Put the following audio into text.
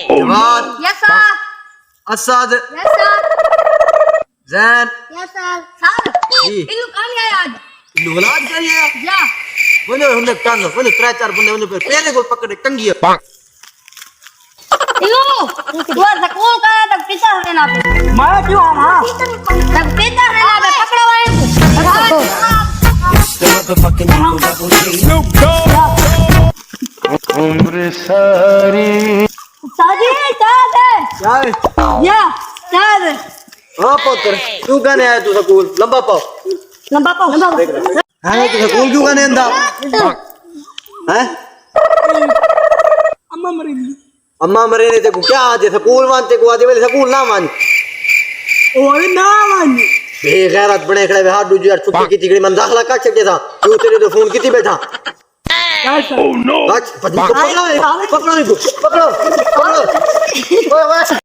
जवान Yes, sir. Asad Yes, sir. Jain Yes, sir. Sir. जी। इल्लू कहाँ गया आज? लुलाद करिए या बने हमने टांग बने 3-4 बने पहले को पकड़े टंगी इल्लू वो स्कूल का तब पिता है ना पे मैं क्यों आऊं हां तब पिता है ना पे पकड़ो वाले उम्र सारी साजी साज क्या है या साज हां पुत्र तू कहने आया तू स्कूल लंबा पाओ लंबा पाओ हां तू स्कूल क्यों कहने अंदा हैं अम्मा मरे ने तेको क्या आज स्कूल मानते को आज वाले स्कूल ना मान ओए ना मान बेगैरत बने खड़े हाथ दूजी यार छुट्टी की तिगड़ी मन दाखला काट के था तू तेरे तो फोन किती बैठा Oh no! पकड़ो पकड़ो पकड़ो